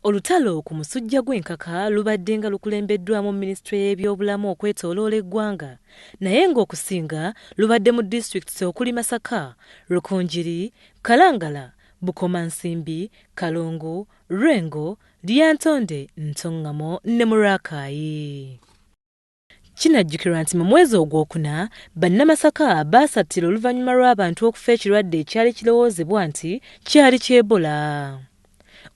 Olutalo ku musujja gw'enkaka lubadde nga lukulembeddwamu Minisitule y'ebyobulamu okwetooloola eggwanga, naye ng'okusinga lubadde mu disitulikiti okuli Masaka, Rukungiri, Kalangala, Bukomansimbi, Kalungu, Lwengo, Lyantonde, Ntongamo ne Murakaayi. Kinajjukirwa nti mu mwezi ogwokuna bannamasaka baasattira oluvannyuma lw'abantu okufa ekirwadde ekyali kirowoozebwa nti kyali ky'Ebola.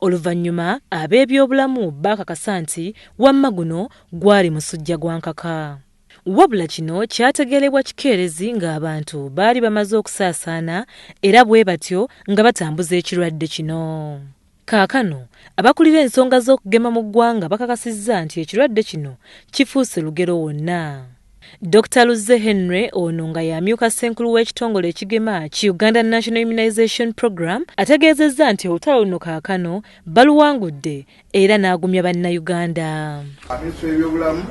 Oluvannyuma ab'ebyobulamu baakakasa nti wamma guno gwali musujja gwa nkaka. Wabula kino kyategeerebwa kikeerezi ng'abantu baali bamaze okusaasaana era bwe batyo nga batambuza ekirwadde kino. Kaakano abakulira ensonga z'okugema mu ggwanga bakakasizza nti ekirwadde kino kifuuse lugero wonna. Dr. Luzze Henry ono nga y'amyuka ssenkulu w'ekitongole ekigema ki Uganda National Immunization Program ategeezezza nti olutalo luno kaakano baluwangudde era n'agumya bannayuganda. Minisitule y'ebyobulamu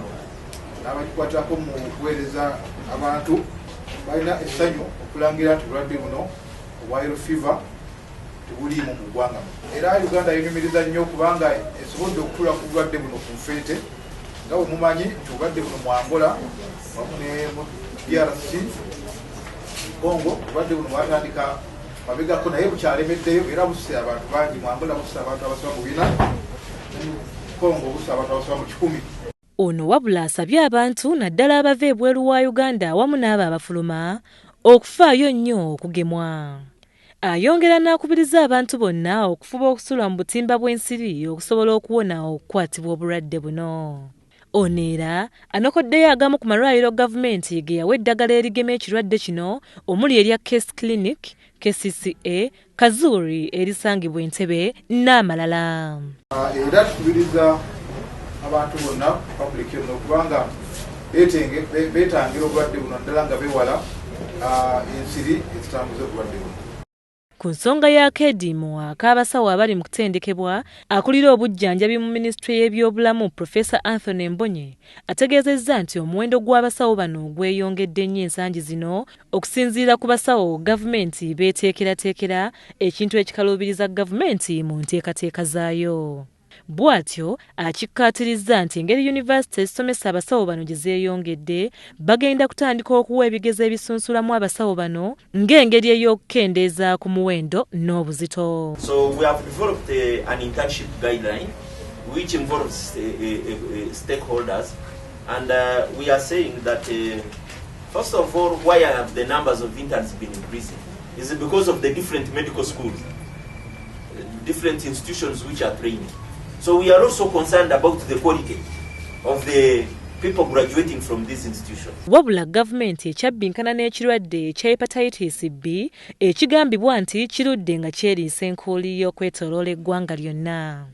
n'abakikwatako mu kuweereza abantu balina essanyu okulangira nti obulwadde buno obwa yellow fever tebuliimu mu ggwanga. Era Uganda yenyumiriza nnyo kubanga esobodde okutuula ku bulwadde buno ku nfeete nga bwe mumanyi nti obulwadde buno mu Angola wamu ne mu DRC Congo obulwadde buno bwatandika mabegako naye bukyalemeddeyo era busse abantu bangi. Mu Angola busse abantu abasoba mu 4, mu Congo busse abantu abasoba mu 100. Ono wabula asabye abantu naddala abava ebweru wa Uganda awamu n'abo abafuluma okufaayo nnyo okugemwa. Ayongera n'akubiriza abantu bonna okufuba okusula mu butimba bw'ensiri okusobola okuwona okukwatibwa obulwadde buno. Ono era anokoddeyo agamu ku malwaliro gavumenti ge yawa eddagala erigema ekirwadde kino omuli erya Case Clinic, KCCA, Kazuri erisangibwa Entebbe n'amalala. Era tukubiriza abantu bonna public yonna okubanga beetangira obulwadde buno naddala nga bewala ensiri ezitambuza obulwadde buno. Ku nsonga y'akeediimo ak'abasawo abali mu kutendekebwa, akulira obujjanjabi mu Minisitule y'ebyobulamu Profesa Anthony Mbonye ategeezezza nti omuwendo gw'abasawo bano gweyongedde nnyo ensangi zino okusinziira ku basawo gavumenti beeteekerateekera ekintu ekikaluubiriza gavumenti mu nteekateeka zaayo. Bw'atyo akikkaatirizza nti engeri yunivasite ezisomesa abasawo bano gye zeeyongedde bagenda kutandika okuwa ebigezo ebisunsulamu abasawo bano ng'engeri ey'okukendeeza ku muwendo n'obuzito. So we have developed an internship guideline which involves stakeholders, and we are saying that first of all, why have the numbers of interns been increasing? Is it because of the different medical schools, different institutions which are training? So we are also concerned about the quality of the people graduating from these institutions. Wabula gavumenti ekyabbinkana n'ekirwadde ekya hepatitis B ekigambibwa nti kirudde nga kyeriisa enkooli y'okwetooloola eggwanga lyonna.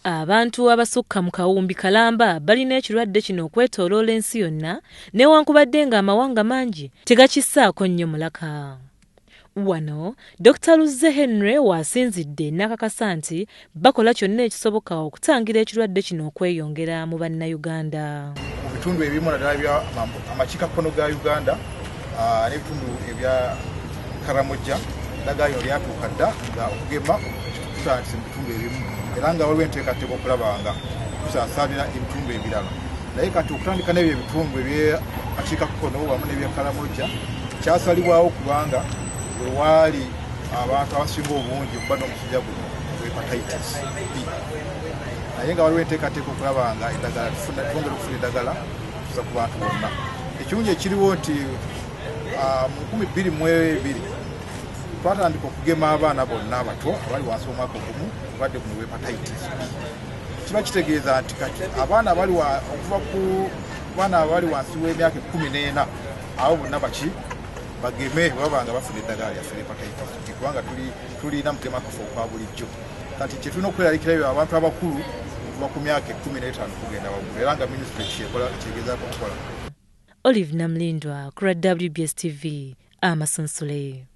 Abantu abasukka mu kawumbi kalamba balina ekirwadde kino okwetooloola ensi yonna newankubadde nga amawanga mangi tegakissaako nnyo mulaka. Wano, Dr. Luzze Henry wasinzidde n'akakasa nti bakola kyonna ekisoboka okutangira ekirwadde kino okweyongera mu bannayuganda. Mu bitundu ebimu naddala bya amakiikakkono ga Uganda n'ebitundu ebya Karamoja eddagala lino lyatuuka dda nga okugema kutandise mu bitundu ebimu era nga waliwo enteekateeka okulaba nga tusaasaanira ebitundu ebirala. Naye kati okutandika n'ebyo ebitundu eby'amakiikakkono wamu n'ebya Karamoja kyasalibwawo kubanga waali abantu abasinga obungi okuba n'omusujja guno hepatitis B. Naye nga waliwo enteekateeka okulaba nga eddagala twongera okufuna eddagala tusa ku bantu bonna. Ekirungi ekiriwo nti mu 2022 twatandika okugema abaana bonna abato abali wansi w'omwaka ogumu obulwadde buno hepatitis B. Kiba kitegeeza nti kati abaana okuva ku baana abali wansi w'emyaka 14 abo bonna bageme baba nga bafuna eddagala lyaffe hepatitis kubanga tulina mutemakafu okwa bulijjo. Kati kye tulina okweraliikirayo abantu abakulu okuva ku myaka 15 kugenda waggulu era nga minisitule kyegezaako okukola. Olive Namlindwa ku WBS TV Amasunsule.